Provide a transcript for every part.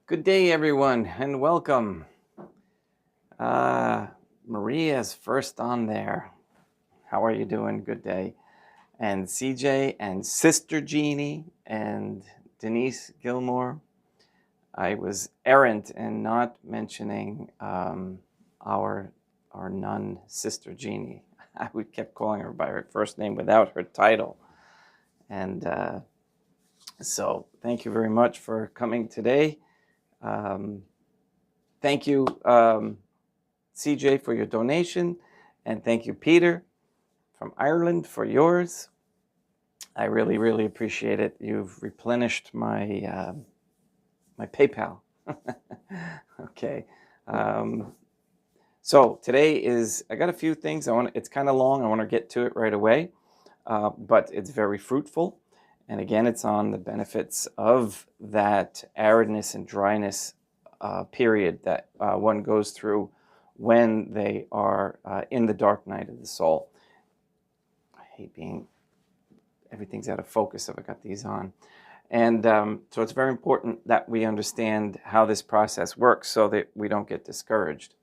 Good day, everyone, and welcome. Maria's first on there. How are you doing? Good day. And CJ and Sister Jeannie and Denise Gilmore. I was errant in not mentioning our nun, Sister Jeannie. We kept calling her by her first name without her title. And so thank you very much for coming today. Thank you, CJ, for your donation, and thank you, Peter, from Ireland, for yours. I really, really appreciate it. You've replenished my my PayPal. Okay. So today I got a few things. It's kind of long. I want to get to it right away, but it's very fruitful. And again, it's on the benefits of that aridness and dryness period that one goes through when they are in the dark night of the soul. I hate everything's out of focus if I got these on. And so it's very important that we understand how this process works so that we don't get discouraged.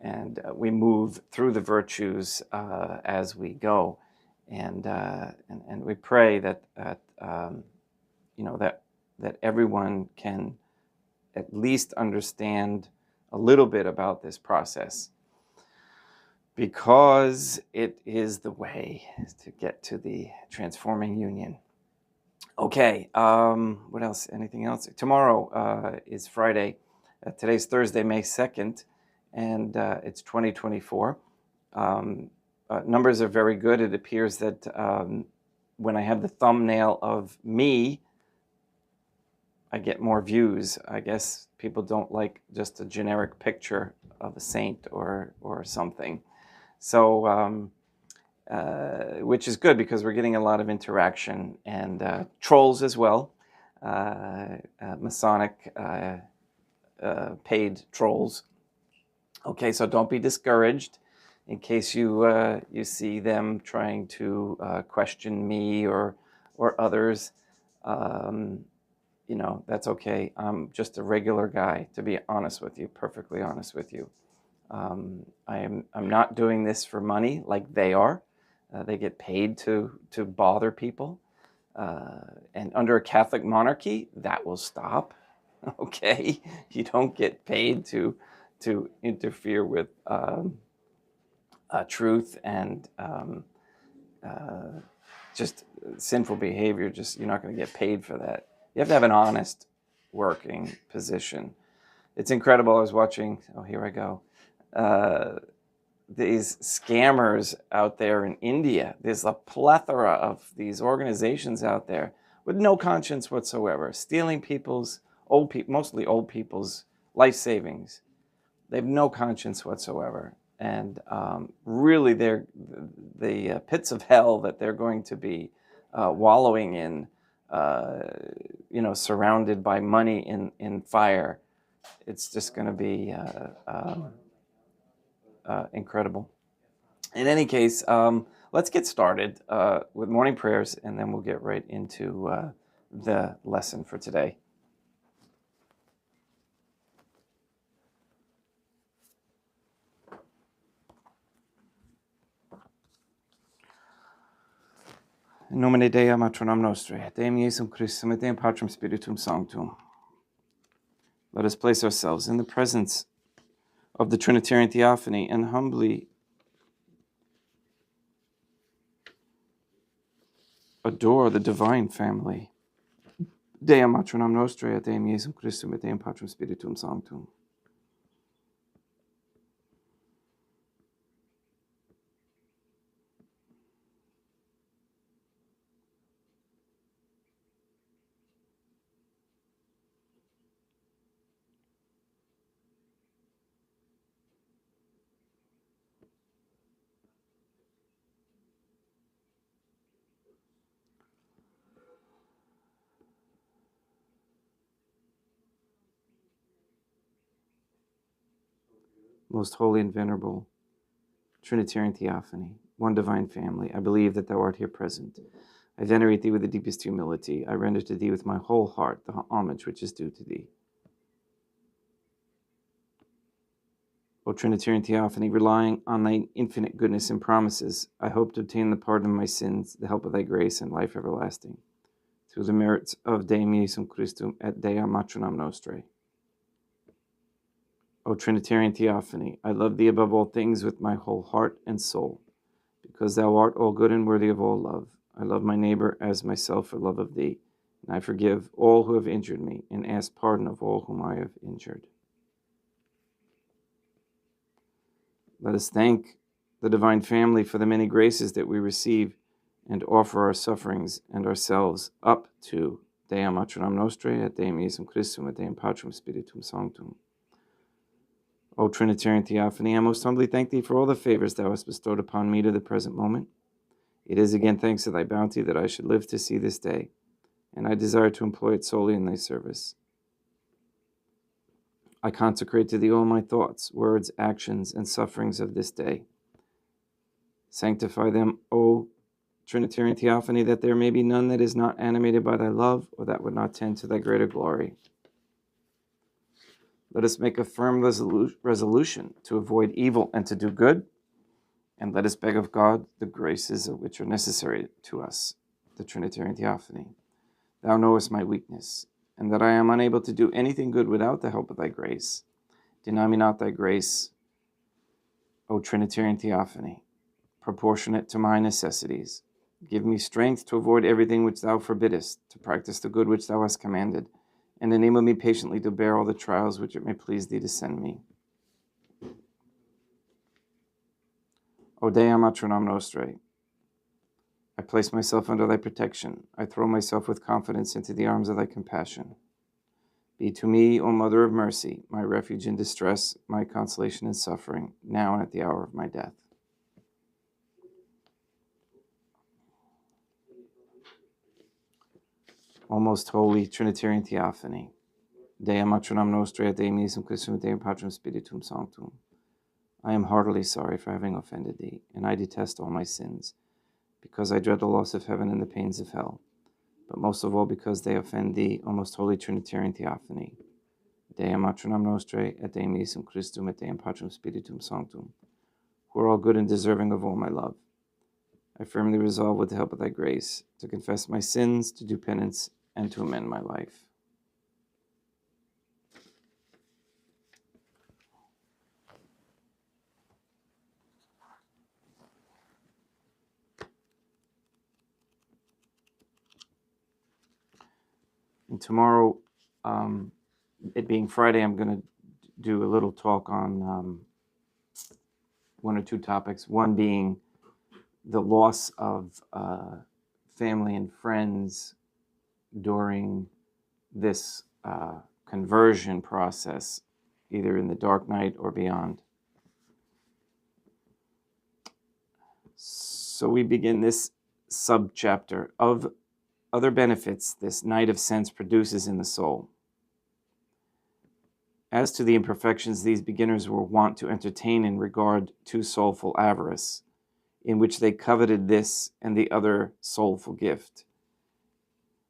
And we move through the virtues as we go. And we pray that everyone can at least understand a little bit about this process, because it is the way to get to the transforming union. Okay, what else? Anything else? Tomorrow is Friday. Today's Thursday, May 2nd, and it's 2024. Numbers are very good. It appears that when I have the thumbnail of me, I get more views. I guess people don't like just a generic picture of a saint or something. So, which is good because we're getting a lot of interaction and trolls as well, Masonic paid trolls. Okay, so don't be discouraged in case you see them trying to question me or others. That's okay. I'm just a regular guy, to be honest with you, perfectly honest with you. I'm not doing this for money like they are. They get paid to bother people. And under a Catholic monarchy, that will stop. Okay? You don't get paid to interfere with truth and just sinful behavior. You're not going to get paid for that. You have to have an honest working position. It's incredible. I was watching, here I go, these scammers out there in India. There's a plethora of these organizations out there with no conscience whatsoever, stealing mostly old people's life savings. They have no conscience whatsoever. And really, they're the pits of hell that they're going to be wallowing in, surrounded by money in fire. It's just going to be incredible. In any case, let's get started with morning prayers, and then we'll get right into the lesson for today. In nomine Dei, Matronam Nostri, Deum Iesum Christum, et Deum Patrum Spiritum Sanctum. Let us place ourselves in the presence of the Trinitarian Theophany and humbly adore the divine family. Deum Matronam Nostri, et Deum Iesum Christum, et Deum Patrum Spiritum Sanctum. Most holy and venerable Trinitarian Theophany, one divine family, I believe that thou art here present. I venerate thee with the deepest humility. I render to thee with my whole heart the homage which is due to thee. O Trinitarian Theophany, relying on thy infinite goodness and promises, I hope to obtain the pardon of my sins, the help of thy grace, and life everlasting, through the merits of Deum Iesum Christum et Dea Matronam Nostrae. O Trinitarian Theophany, I love thee above all things with my whole heart and soul, because thou art all good and worthy of all love. I love my neighbor as myself for love of thee, and I forgive all who have injured me, and ask pardon of all whom I have injured. Let us thank the Divine Family for the many graces that we receive, and offer our sufferings and ourselves up to Deum Matronam Nostrae, et Deum Iesum Christum, et Deum Patrum Spiritum Sanctum. O Trinitarian Theophany, I most humbly thank thee for all the favors thou hast bestowed upon me to the present moment. It is again thanks to thy bounty that I should live to see this day, and I desire to employ it solely in thy service. I consecrate to thee all my thoughts, words, actions, and sufferings of this day. Sanctify them, O Trinitarian Theophany, that there may be none that is not animated by thy love, or that would not tend to thy greater glory. Let us make a firm resolution to avoid evil and to do good, and let us beg of God the graces of which are necessary to us, the Trinitarian Theophany. Thou knowest my weakness, and that I am unable to do anything good without the help of thy grace. Deny me not thy grace, O Trinitarian Theophany, proportionate to my necessities. Give me strength to avoid everything which thou forbiddest, to practice the good which thou hast commanded, and enable me patiently to bear all the trials which it may please thee to send me. O Deum Matronam Nostrae, I place myself under thy protection. I throw myself with confidence into the arms of thy compassion. Be to me, O Mother of Mercy, my refuge in distress, my consolation in suffering, now and at the hour of my death. O most holy Trinitarian Theophany, Deum Matronam Nostrae, et Deum Iesum Christum, et Deum Patrum Spiritum Sanctum, I am heartily sorry for having offended thee, and I detest all my sins, because I dread the loss of heaven and the pains of hell, but most of all because they offend thee, O most holy Trinitarian Theophany. Deum Matronam Nostrae, et Deum Iesum Christum, et Deum Patrum Spiritum Sanctum, who are all good and deserving of all my love. I firmly resolve, with the help of thy grace, to confess my sins, to do penance, and to amend my life. And tomorrow, it being Friday, I'm going to do a little talk on one or two topics. One being the loss of family and friends during this conversion process, either in the dark night or beyond. So we begin this subchapter of other benefits this night of sense produces in the soul. As to the imperfections these beginners were wont to entertain in regard to soulful avarice, in which they coveted this and the other soulful gift,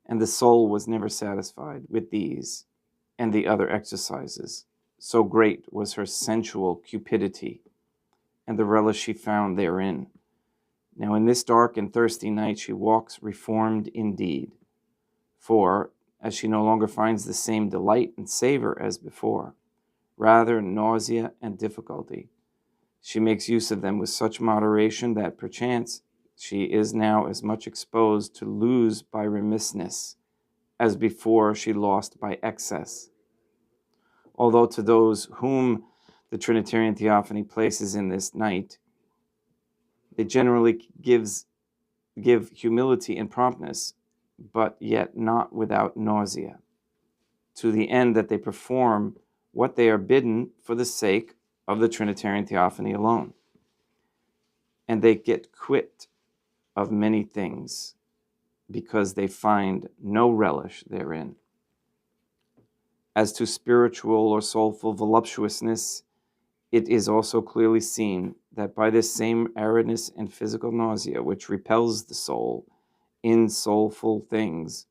and the soul was never satisfied with these and the other exercises, so great was her sensual cupidity and the relish she found therein. Now in this dark and thirsty night she walks reformed indeed, for, as she no longer finds the same delight and savor as before, rather nausea and difficulty, she makes use of them with such moderation that perchance she is now as much exposed to lose by remissness as before she lost by excess. Although to those whom the Trinitarian Theophany places in this night, they generally give humility and promptness, but yet not without nausea, to the end that they perform what they are bidden for the sake of the Trinitarian Theophany alone. And they get quit of many things because they find no relish therein. As to spiritual or soulful voluptuousness, it is also clearly seen that by this same aridness and physical nausea which repels the soul in soulful things,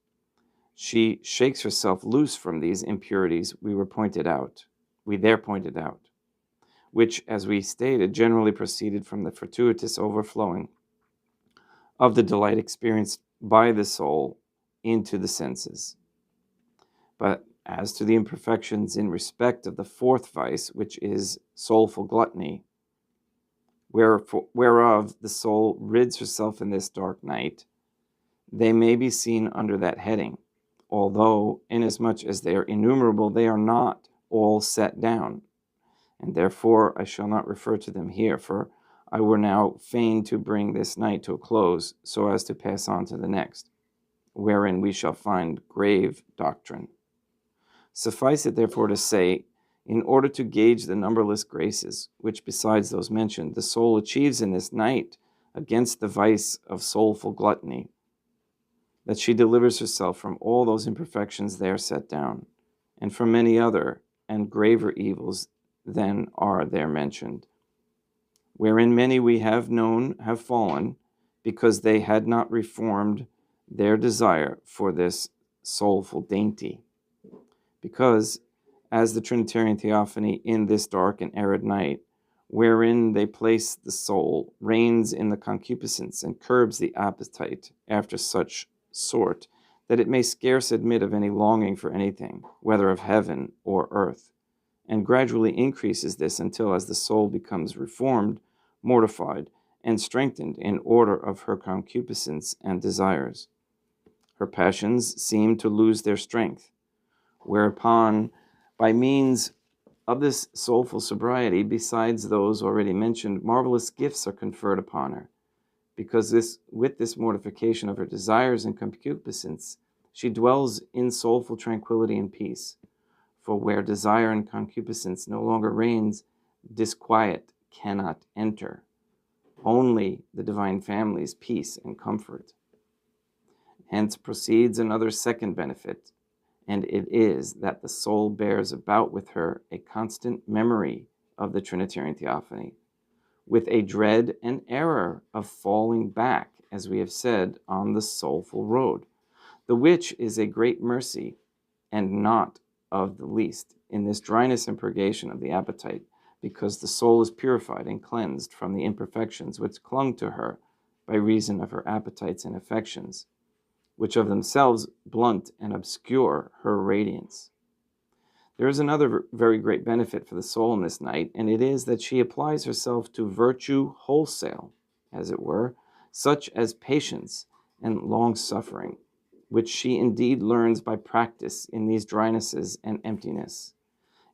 she shakes herself loose from these impurities we there pointed out, which, as we stated, generally proceeded from the fortuitous overflowing of the delight experienced by the soul into the senses. But as to the imperfections in respect of the fourth vice, which is soulful gluttony, whereof the soul rids herself in this dark night, they may be seen under that heading, although, inasmuch as they are innumerable, they are not all set down, and therefore I shall not refer to them here, for I were now fain to bring this night to a close, so as to pass on to the next, wherein we shall find grave doctrine. Suffice it therefore to say, in order to gauge the numberless graces, which besides those mentioned, the soul achieves in this night against the vice of soulful gluttony, that she delivers herself from all those imperfections there set down, and from many other and graver evils than are there mentioned, wherein many we have known have fallen, because they had not reformed their desire for this soulful dainty. Because, as the Trinitarian Theophany in this dark and arid night, wherein they place the soul, reigns in the concupiscence and curbs the appetite after such sort, that it may scarce admit of any longing for anything, whether of heaven or earth, and gradually increases this until, as the soul becomes reformed, mortified, and strengthened in order of her concupiscence and desires, her passions seem to lose their strength, whereupon, by means of this soulful sobriety, besides those already mentioned, marvelous gifts are conferred upon her, because with this mortification of her desires and concupiscence, she dwells in soulful tranquility and peace. For where desire and concupiscence no longer reigns, disquiet cannot enter. Only the divine family's peace and comfort. Hence proceeds another second benefit, and it is that the soul bears about with her a constant memory of the Trinitarian Theophany, with a dread and error of falling back, as we have said, on the soulful road, the which is a great mercy, and not of the least, in this dryness and purgation of the appetite, because the soul is purified and cleansed from the imperfections which clung to her by reason of her appetites and affections, which of themselves blunt and obscure her radiance. There is another very great benefit for the soul in this night, and it is that she applies herself to virtue wholesale, as it were, such as patience and long-suffering, which she indeed learns by practice in these drynesses and emptiness,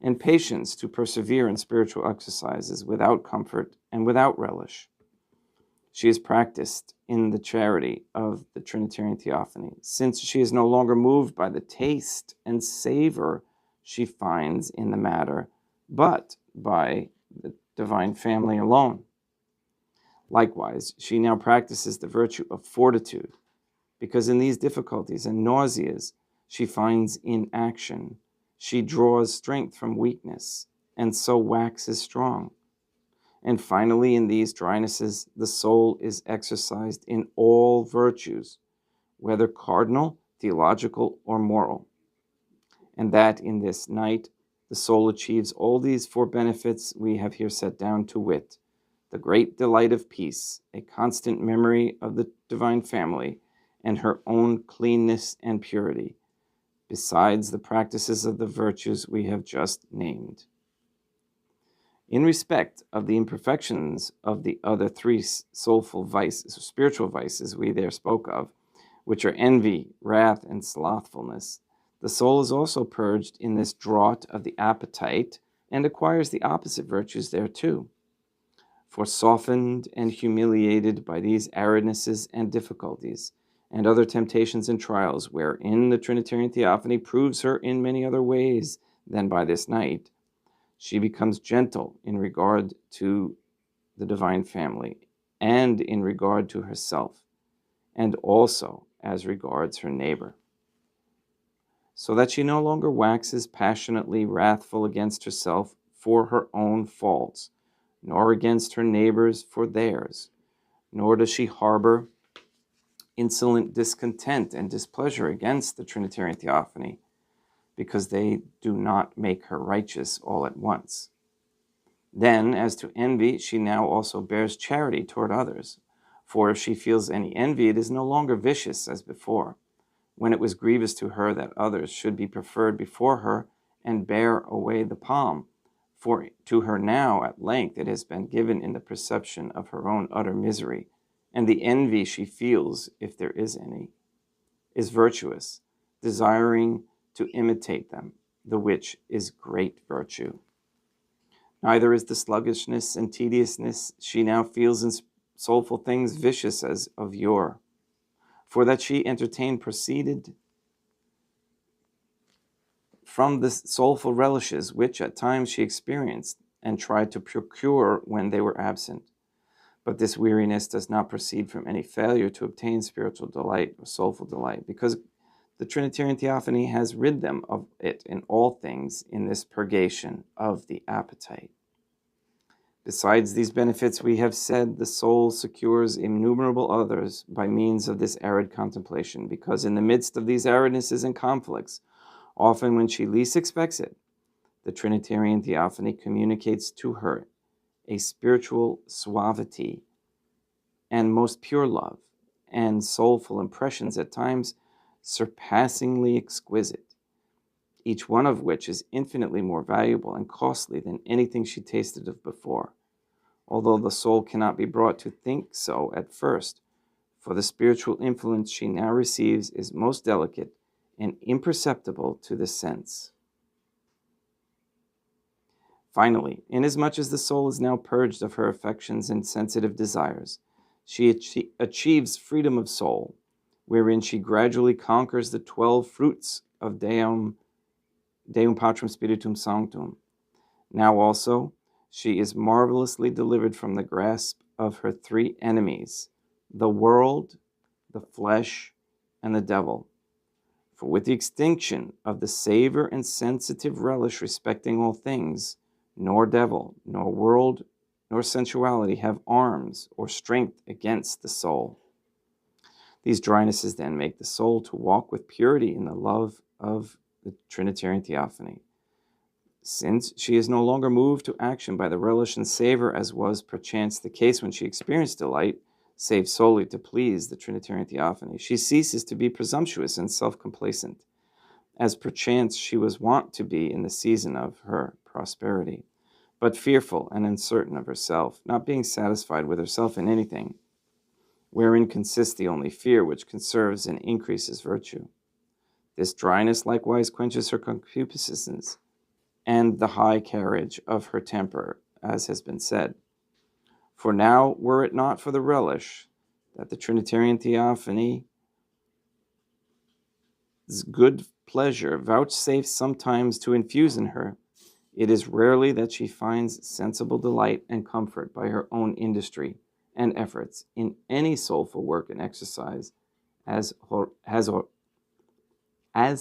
and patience to persevere in spiritual exercises without comfort and without relish. She is practiced in the charity of the Trinitarian Theophany, since she is no longer moved by the taste and savor she finds in the matter, but by the divine family alone. Likewise, she now practices the virtue of fortitude, because in these difficulties and nauseas she finds in action, she draws strength from weakness, and so waxes strong. And finally, in these drynesses, the soul is exercised in all virtues, whether cardinal, theological, or moral. And that in this night, the soul achieves all these four benefits we have here set down, to wit, the great delight of peace, a constant memory of the divine family, and her own cleanness and purity, besides the practices of the virtues we have just named. In respect of the imperfections of the other three soulful vices, spiritual vices we there spoke of, which are envy, wrath, and slothfulness, the soul is also purged in this draught of the appetite and acquires the opposite virtues thereto. For softened and humiliated by these aridnesses and difficulties, and other temptations and trials, wherein the Trinitarian Theophany proves her in many other ways than by this night, she becomes gentle in regard to the divine family, and in regard to herself, and also as regards her neighbor, so that she no longer waxes passionately wrathful against herself for her own faults, nor against her neighbors for theirs, nor does she harbor insolent discontent and displeasure against the Trinitarian Theophany, because they do not make her righteous all at once. Then, as to envy, she now also bears charity toward others. For if she feels any envy, it is no longer vicious as before, when it was grievous to her that others should be preferred before her and bear away the palm. For to her now, at length, it has been given in the perception of her own utter misery, and the envy she feels, if there is any, is virtuous, desiring to imitate them, the which is great virtue. Neither is the sluggishness and tediousness she now feels in soulful things vicious as of yore, for that she entertained proceeded from the soulful relishes which at times she experienced and tried to procure when they were absent. But this weariness does not proceed from any failure to obtain spiritual delight or soulful delight, because the Trinitarian Theophany has rid them of it in all things in this purgation of the appetite. Besides these benefits, we have said the soul secures innumerable others by means of this arid contemplation, because in the midst of these aridnesses and conflicts, often when she least expects it, the Trinitarian Theophany communicates to her a spiritual suavity and most pure love, and soulful impressions at times surpassingly exquisite, each one of which is infinitely more valuable and costly than anything she tasted of before, although the soul cannot be brought to think so at first, for the spiritual influence she now receives is most delicate and imperceptible to the sense. Finally, inasmuch as the soul is now purged of her affections and sensitive desires, she achieves freedom of soul, wherein she gradually conquers the 12 fruits of Deum Patrum Spiritum Sanctum. Now also, she is marvelously delivered from the grasp of her 3 enemies, the world, the flesh, and the devil. For with the extinction of the savor and sensitive relish respecting all things, nor devil, nor world, nor sensuality have arms or strength against the soul. These drynesses then make the soul to walk with purity in the love of the Trinitarian Theophany, since she is no longer moved to action by the relish and savor as was perchance the case when she experienced delight, save solely to please the Trinitarian Theophany. She ceases to be presumptuous and self-complacent, as perchance she was wont to be in the season of her prosperity, but fearful and uncertain of herself, not being satisfied with herself in anything, wherein consists the only fear which conserves and increases virtue. This dryness likewise quenches her concupiscences and the high carriage of her temper, as has been said. For now, were it not for the relish that the Trinitarian Theophany's good pleasure vouchsafes sometimes to infuse in her, it is rarely that she finds sensible delight and comfort by her own industry and efforts in any soulful work and exercise, as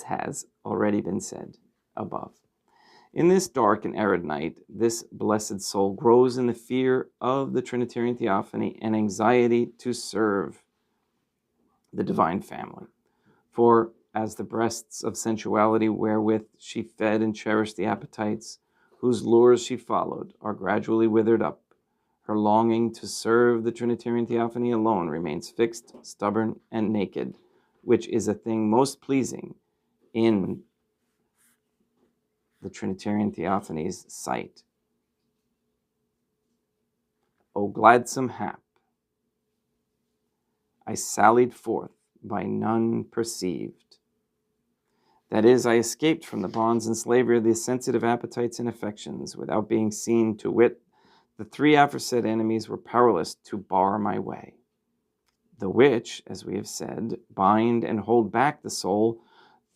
has already been said above. In this dark and arid night, this blessed soul grows in the fear of the Trinitarian Theophany and anxiety to serve the divine family. For as the breasts of sensuality wherewith she fed and cherished the appetites, whose lures she followed, are gradually withered up, her longing to serve the Trinitarian Theophany alone remains fixed, stubborn, and naked, which is a thing most pleasing in the Trinitarian Theophany's sight. O gladsome hap! I sallied forth by none perceived. That is, I escaped from the bonds and slavery of the sensitive appetites and affections, without being seen, to wit, the 3 aforesaid enemies were powerless to bar my way, the which, as we have said, bind and hold back the soul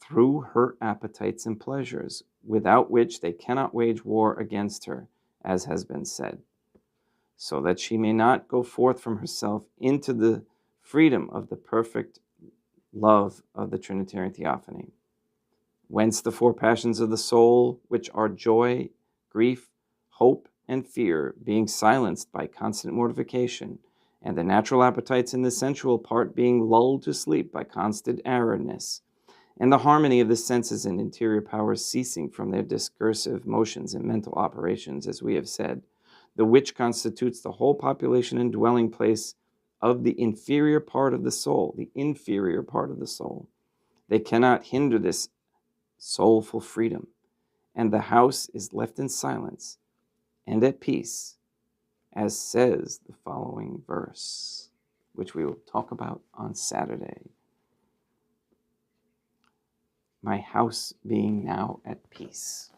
through her appetites and pleasures, without which they cannot wage war against her, as has been said, so that she may not go forth from herself into the freedom of the perfect love of the Trinitarian Theophany. Whence the 4 passions of the soul, which are joy, grief, hope, and fear, being silenced by constant mortification, and the natural appetites in the sensual part being lulled to sleep by constant aridness, and the harmony of the senses and interior powers ceasing from their discursive motions and mental operations, as we have said, the which constitutes the whole population and dwelling place of the inferior part of the soul, the inferior part of the soul. They cannot hinder this soulful freedom, and the house is left in silence and at peace, as says the following verse, which we will talk about on Saturday. My house being now at peace.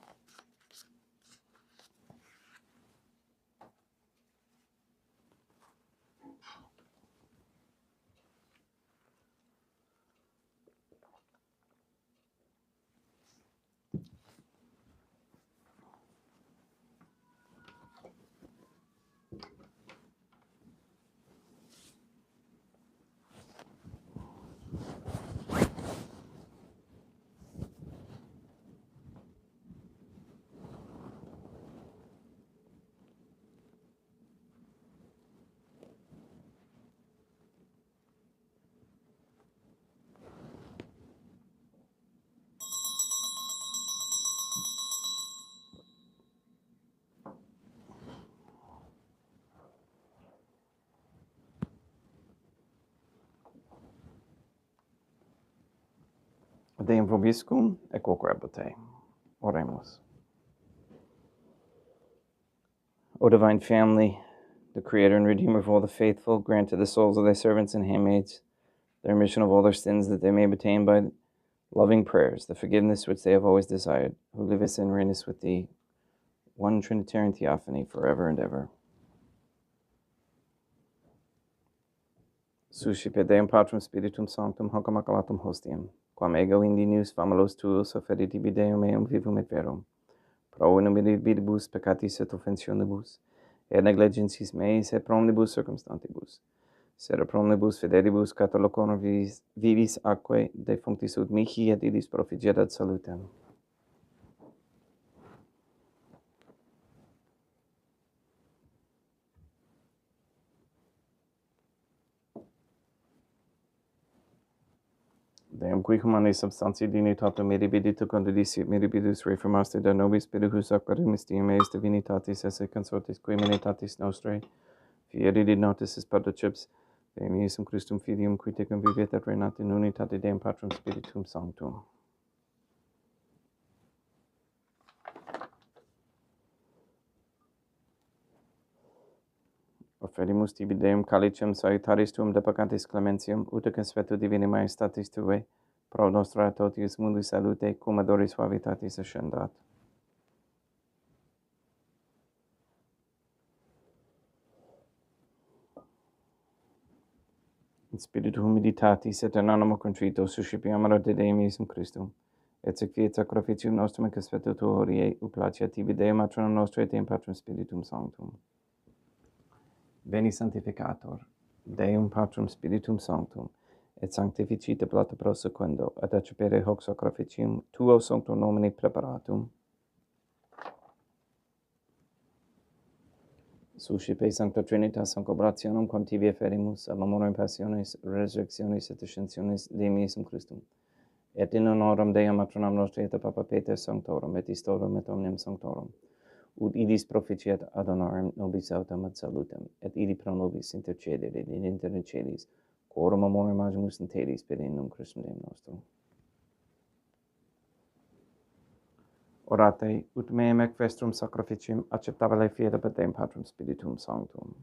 Deum vobiscum et quoque te. Oremus. O divine family, the creator and redeemer of all the faithful, grant to the souls of thy servants and handmaids the remission of all their sins, that they may obtain by loving prayers the forgiveness which they have always desired, who livest and reignest with thee, one Trinitarian Theophany, forever and ever. Suscipe Deum Patrum Spiritum Sanctum, hoc immaculatum hostium, quam ego indinius famulos tuos offerit tibi Deum meum vivum et verum, pro innumerabilibus peccatis et offensionibus, et negligencies meis et pro omnibus circumstantibus, sed pro omnibus fidelibus catalocorum vivis aquae defunctis ut mihi et illis profigerat salutem. Deum qui humanae substantiae dignitatem mirabilitur condidisiet mirabilis reformaste da nobis spiritus aquarum mystium eis divinitatis esse consortis qui eminitatis nostrae, fieri di notis is pardaceps, Deum Iesum Christum Filium, qui tecum vivet et reinat in unitate Deum Patrum Spiritum Sanctum. Offerimus tibi Deum calicem salutaris tuum de peccatis clementium, ut consueto divini majestatis tuae, pro nostra totius mundi salute, cum adoris suavitatis ascendat. In spiritu humilitatis et in animo contrito suscipiam ad Deum Iesum Christum, et sequiet sacrificium nostrum et consueto tuo hodie, ut placeat tibi Deum Matronum nostrae Deum Patrum Spiritum Sanctum. Veni Sanctificator, Deum Patrum Spiritum Sanctum, et sanctificite plata prosequendo, ad accepere hoc sacrificium tuo sancto nomine preparatum. Suscipe Sancta Trinitas concobrationum quam tibi efferimus, ab amorem passiones, resurrectionis et ascensionis Deum Iesum Christum, et in honoram Deum Matronam nostrae et Papa Peter Sanctorum, et istorum et omnium Sanctorum, ut idis proficiat ad honorem nobis autem ad salutem, et idi pro nobis intercedere in inter celis, quorum amorem agimus in telis per innum Christum Deum nostrum. Orate, ut meam ec vestrum sacrificium acceptabile fiat per Deum Patrum Spiritum Sanctum.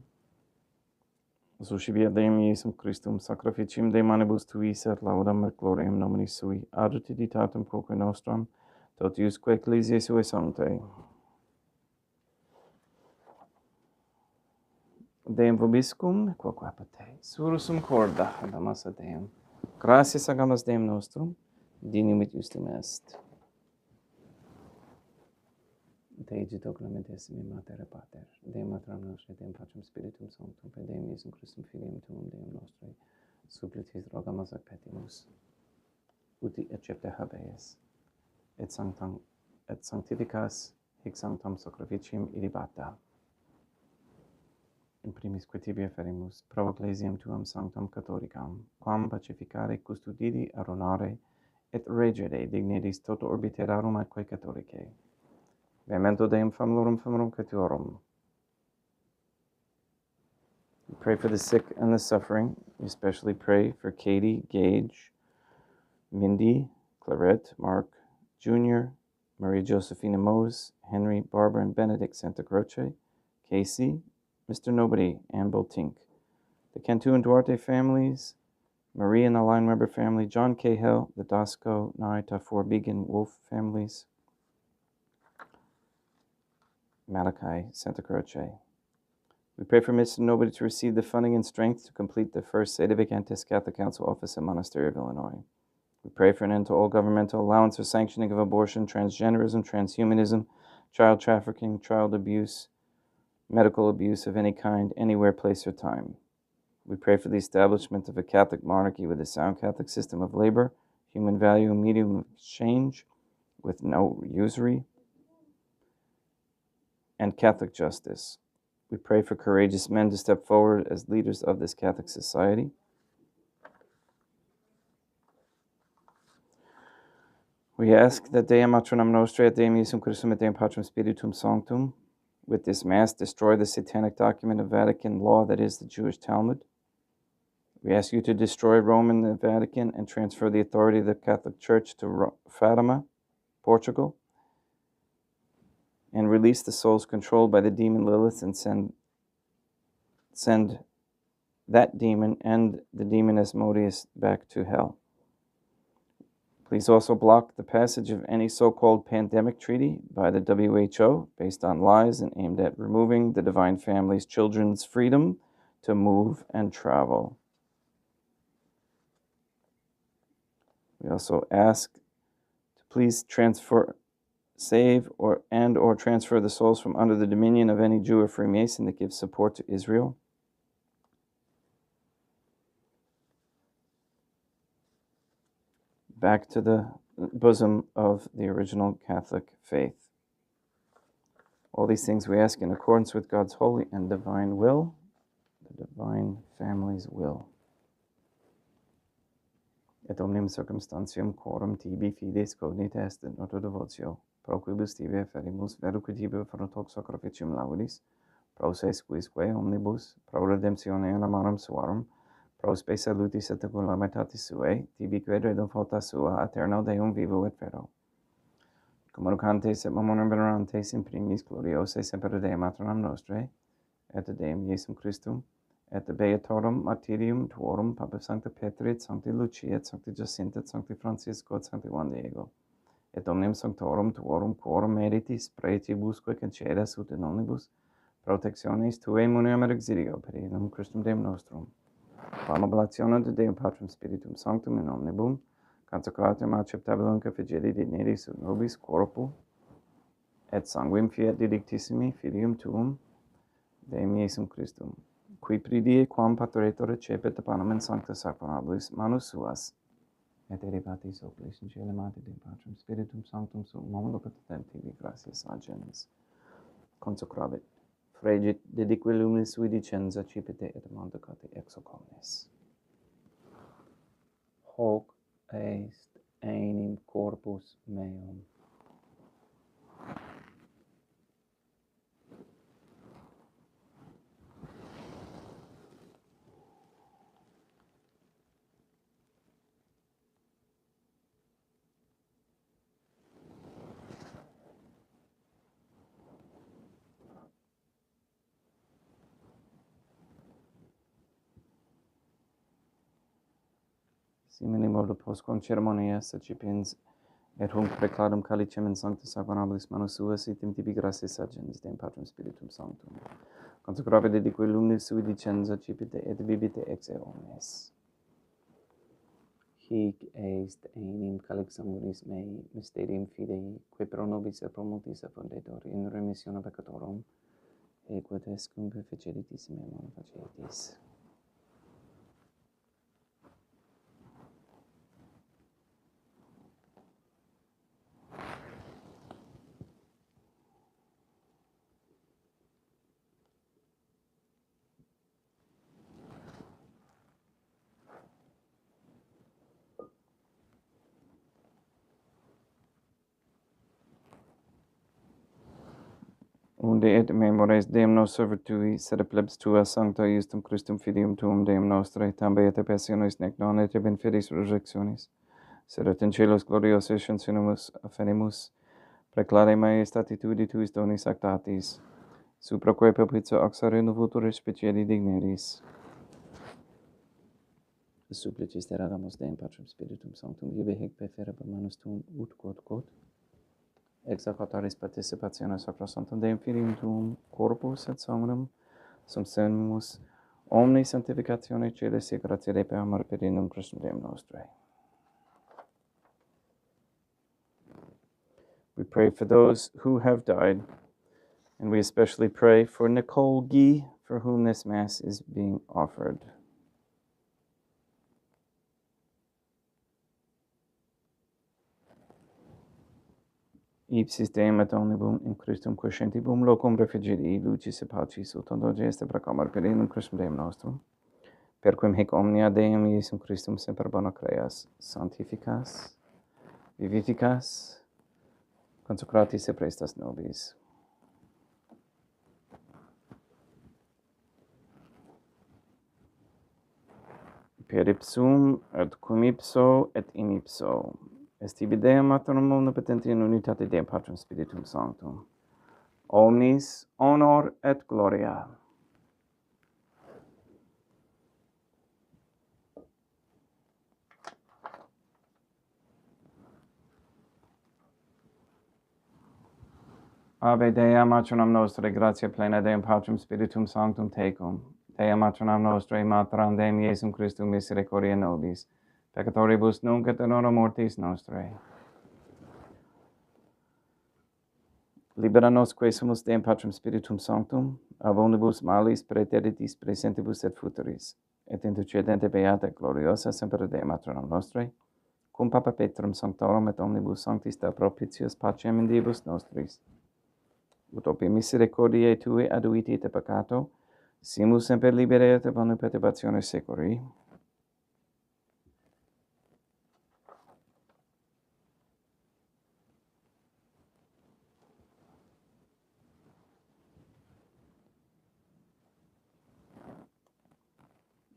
Suscipia Deum Iesum Christum sacrificium de manibus tuis et laudam et gloriam nominis sui, ad utilitatem quoque nostram, totiusque ecclesiae suae sanctae. Deum vobiscum, quoque apate, surusum corda, damas ad Deum. Gratias agamus Deum nostrum, dignum et justum est. Dei Gito clementissimi Mater et Pater, Deum Matronum nostrae, Deum Patrum Spiritum Sanctum, per Deum Iesum Christum Filium Tuum, Deum nostrae, supplicis rogamus ac petimus, uti accepte habeas, et sanctificas hic sanctam sacrificium ilibata. In primis quae tibi offerimus, pro ecclesiam tuam sanctam catholicam, quam pacificare, custodiri, aronare, et regere dignitis toto orbiterarum atque catholicae. Memento Deum famulorum catholicorum, Pray for the sick and the suffering. We especially pray for Katie, Gage, Mindy, Clarette, Mark Jr., Maria Josephina Mose, Henry, Barbara, and Benedict Santa Croce, Casey, Mr. Nobody, Amble Tink, the Cantu and Duarte families, Marie and the Line Weber family, John Cahill, the Dasco, Nai, Tafour, Began, Wolf families, Malachi, Santa Croce. We pray for Mr. Nobody to receive the funding and strength to complete the first Sede Vacantes Catholic Council office in Monastery of Illinois. We pray for an end to all governmental allowance or sanctioning of abortion, transgenderism, transhumanism, child trafficking, child abuse, medical abuse of any kind, anywhere, place, or time. We pray for the establishment of a Catholic monarchy with a sound Catholic system of labor, human value, and medium of exchange, with no usury, and Catholic justice. We pray for courageous men to step forward as leaders of this Catholic society. We ask that Dea Matronam Nostrae et Deum Iesum Christum et Deum Patrum Spiritum Sanctum, with this Mass, destroy the satanic document of Vatican law that is the Jewish Talmud. We ask you to destroy Rome and the Vatican and transfer the authority of the Catholic Church to Fatima, Portugal, and release the souls controlled by the demon Lilith, and send that demon and the demon Asmodeus back to hell. Please also block the passage of any so-called pandemic treaty by the WHO based on lies and aimed at removing the Divine Family's children's freedom to move and travel. We also ask to please save or transfer the souls from under the dominion of any Jew or Freemason that gives support to Israel. Back to the bosom of the original Catholic faith. All these things we ask in accordance with God's holy and divine will, the Divine Family's will. Et omnium circumstantium quorum tibi fides cognita est in noto devotio, pro quibus tibi ferimus veruque tibi frontox sacrificium laudis, pro se quisque omnibus, pro redemptione amarum suarum, pro spe salutis et calamitatis suae, tibi quae fauta sua, aeterno Deum vivo et vero. Communicantes et mamonum venerantes in primis gloriose semper Dei Matronam Nostrae, et Deum Iesum Christum, et Beatorum Martyrium Tuorum, Papa Sancta Petri, et Sancti Lucia, et Sancti Jacinta, et Sancti Francisco, et Sancti Juan Diego, et omnium Sanctorum Tuorum, quorum meritis, praetibusque concedas ut in omnibus, protectionis Tuae muniam et exilio, per Ionum Christum Deum Nostrum. Quam oblationem de Deum Patrum Spiritum Sanctum in omnibum, consecratum acceptabilum configeri dignitis ut nobis corpo, et sanguim fiat didictissimi filium tuum, Deum Iesum Christum, qui pridie quam pastoretur recepet panem in sancta sacramentis manus suas, et eripatis oculis in caelum ad Deum Patrum Spiritum Sanctum sum momento patentem tibi gratias agens. Consecravit. Fregit dedique luminis sui dicenza cipite et mandacati ex hoc omnes. Hoc est enim corpus meum. Simile modo postquam ceremonias accipiens et hunc precladum calicem in sancta sacramentis manus suas item tibi gratias agens Deum Patrum Spiritum Sanctum. Consecrave dedique luminis sui dicenza cipite et vivite ex omnes. Hic est enim calix sanguinis mei, mysterium fidei, quae pro nobis et pro multis effundetur in remissione peccatorum, et quod est cum perfeceritis meum facetis. unde et memores Deum nos servutui, sed plebs tua sancta justum Christum filium tuum Deum nostre, tambe et passionis nec non et ben fidis resurrectionis, sed et in celos gloriosis ascensionis affenimus, preclare majestatitudi tuis donis actatis, supraque perpetua oxare novutur speciali digneris. Supplicis terramus Deum Patrem Spiritum Sanctum, ibi hic perfere per manus tuum ut quod, exequataris participationis sacrosanctum Deum Filium tuum corpus et somnum, sumsemus omni sanctificatione celis et gratia Dei per amor pedinum Christum Deum nostre. We pray for those who have died, and we especially pray for Nicole Guy, for whom this Mass is being offered. Ipsis Deum et omnibus in Christum quiescentibus locum refugii lucis et pacis ut ondoge est precamar pedinum Christum Deum nostrum, per quem hic omnia Deum Iesum Christum semper bona creas, sanctificas, vivificas, consecratis et prestas nobis. Per ipsum et cum ipso et in ipso est ibi Deum Maternum omnipotenti in unitate Deum Patrem Spiritum Sanctum, omnis honor et gloria. Ave Dea Maternam Nostrae, gratia plena Deum Patrem Spiritum Sanctum tecum. Dea Maternam Nostrae, Materam Deum Iesum Christum misericordia nobis, peccatoribus nunc et in hora mortis nostrae. Libera nos quae sumus Deum Patrem Spiritum Sanctum, ab omnibus malis praeteritis presentibus et futuris, et intercedente beata et gloriosa semper Dea Maternam Nostrae, cum Papa Petrum Sanctorum et omnibus sanctis da propitius pacem in diebus nostris, ut opie misericordiae Tue aduiti te peccato, simus semper libere et bonum perturbatione securi.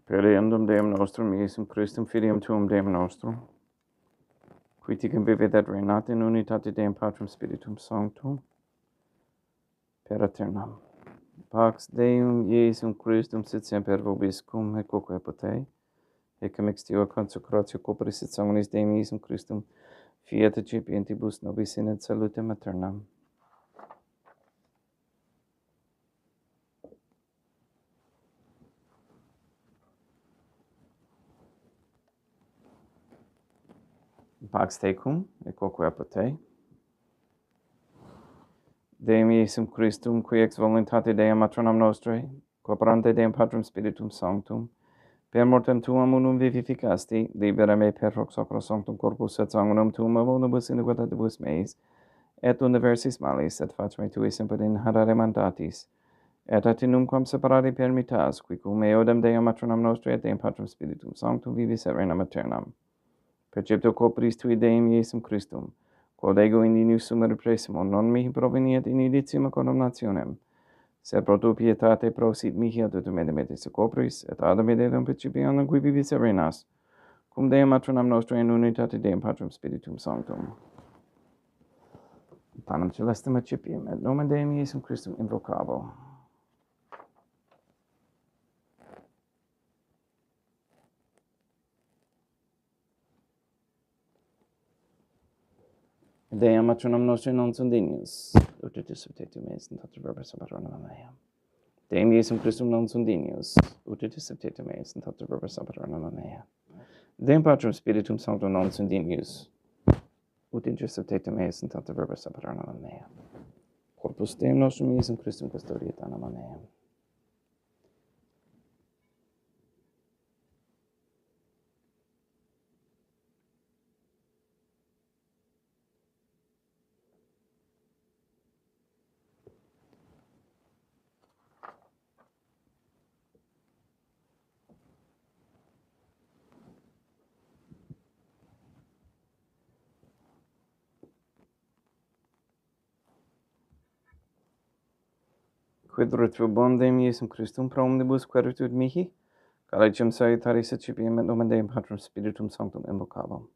Per eundum Deum nostrum, Iesum Christum, Filium Tuum Deum nostrum, qui ticum vivit et reinat in unitate Deum Patrem Spiritum Sanctum, per aeternam. Pax Deum Iesum Christum sit semper vobiscum et quoque potei, ecum extio consecratio corporis et sanguinis Deum Iesum Christum, fiat recipientibus nobis in et salutem aeternam. Pax tecum et quoque potei. Deum Iesum Christum, qui ex voluntate Deum Maternam Nostrae, cooperante Deum Patrem Spiritum Sanctum, per mortem Tuam unum vivificasti, libera me per hoc sacrosanctum corpus et sanguinum Tuum ab omnibus iniquitatibus meis, et universis malis, et fac me Tui semper inharare mandatis, et atinumquam separare permittas, qui cum eodem Deum Maternam Nostrae et Deum Patrem Spiritum Sanctum vivis et regnam aeternam. Percepto corporis Tui Deum Iesum Christum, quod ego in inius sumere presimo, non mihi proveniet in indicium condemnationem, sed pro tu pietate prosit mihi ad utum edemetis corporis, et adem edem principium qui vivis et reinas, cum Deum Maternam Nostrae in unitate Deum Patrem Spiritum Sanctum. Panem celestem accipiem, et nomen Deum Iesum Christum invocabo. Deum Maternam Nostrae non sunt dignius, ut et subtetu meis in tatra verba sabatonum mea. Deum Iesum Christum non sunt dignius, ut et subtetu meis in tatra verba sabatonum mea. Deum Patrem Spiritum Sanctum non sunt dignius, ut in subtetu meis in tatra verba sabatonum mea. Corpus Deum nostrum Iesum Christum custodiet anima mea. Quid retrobum Deum Iesum Christum pro omnibus queritur mihi, calicem salutaris accipiam et nomen Deum Patrum Spiritum Sanctum invocabam.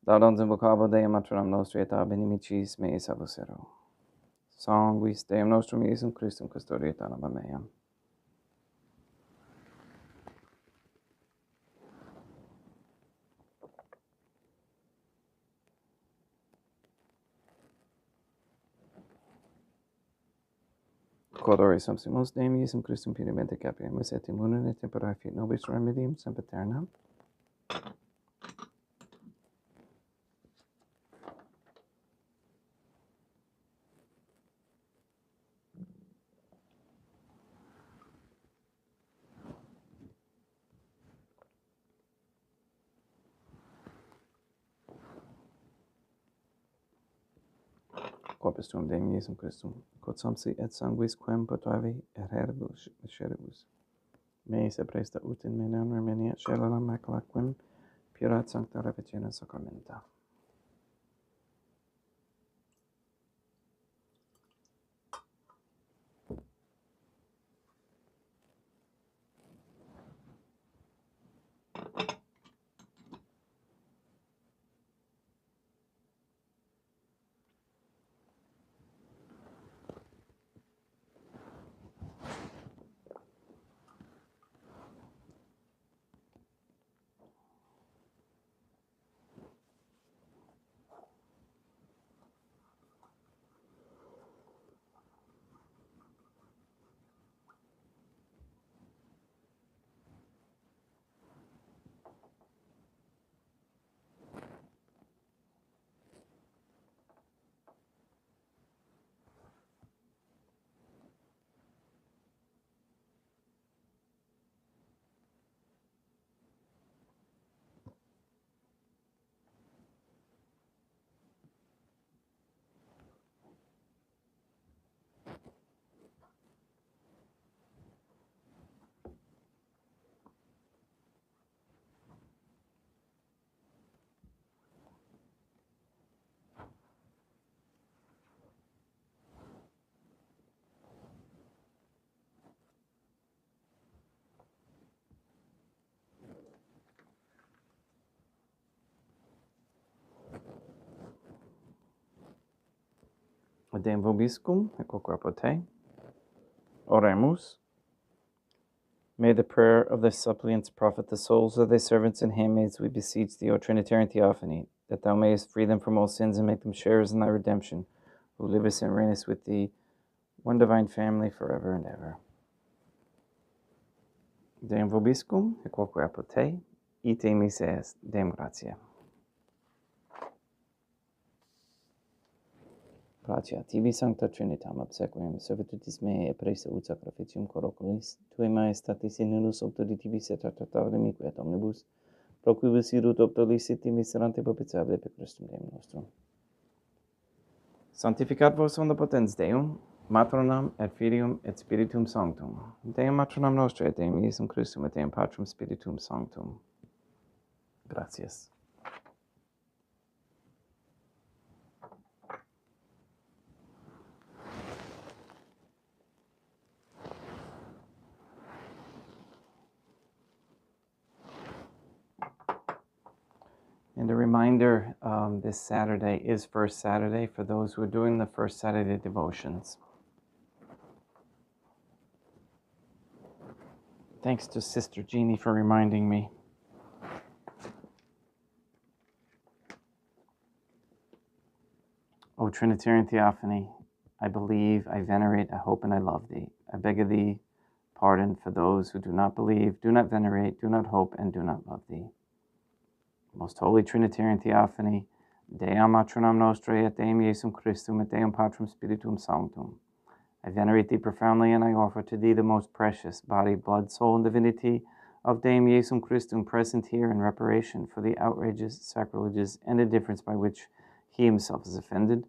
Laudans invocabo Deum matronam nostri et ab inimicis meis abusero. Sanguis Deum nostrum Iesum Christum custodia et anima meam. Quodore subsimus Deum Iesum Christum punimente capiamus et immunem et tempora fiat nobis remedium sempiternam. Corpus tuum Deum Iesum Christum, quod samsi et sanguis quem potavi et heribus et sheribus. Meis presta ut in menam remenia scelera macula quem purat sancta repetione sacramenta. Deum vobiscum, et quoque te. Oremus. May the prayer of the suppliants profit the souls of thy servants and handmaids, we beseech thee, O Trinitarian Theophany, that thou mayest free them from all sins and make them sharers in thy redemption, who livest and reignest with thee, one divine family, forever and ever. Deum vobiscum, et quoque te, ite mis est, Deum gratia. Gratia tibi sancta Trinitam obsequium servitutis mea et presta ut sacrificium coroculis, tue maestatis in unus auctoditibis et tartatorimique et omnibus, pro quibus irut optoliciti miserante propitiabile per Christum Deum nostrum. Sanctificat vos omnipotens Deum, Matronam et Filium et Spiritum Sanctum. Deum Matronam nostre et Deum Iesum Christum et Deum Patrum Spiritum Sanctum. Gratias. And a reminder, this Saturday is First Saturday for those who are doing the First Saturday devotions. Thanks to Sister Jeannie for reminding me. O Trinitarian Theophany, I believe, I venerate, I hope, and I love thee. I beg of thee pardon for those who do not believe, do not venerate, do not hope, and do not love thee. Most Holy Trinitarian Theophany, Deum Matronam Nostrae et Deum Iesum Christum et Deum Patrum Spiritum Sanctum. I venerate thee profoundly, and I offer to thee the most precious body, blood, soul, and divinity of Deum Iesum Christum, present here in reparation for the outrages, sacrileges, and indifference by which he himself is offended,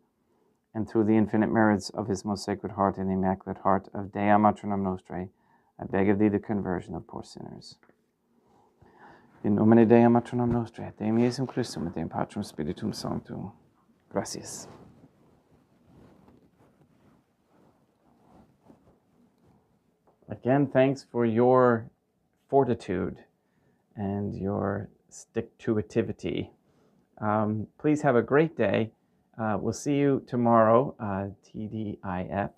and through the infinite merits of his most sacred heart and the immaculate heart of Deum Matronam Nostrae, I beg of thee the conversion of poor sinners. In nomine Deum Matronam Nostrae, Deum Iesum Christum, et Deum Patrum Spiritum Sanctum. Gracias. again, thanks for your fortitude and your stick-to-itivity. Please have a great day. We'll see you tomorrow, TDIF,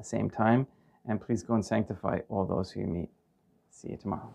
same time. And please go and sanctify all those who you meet. See you tomorrow.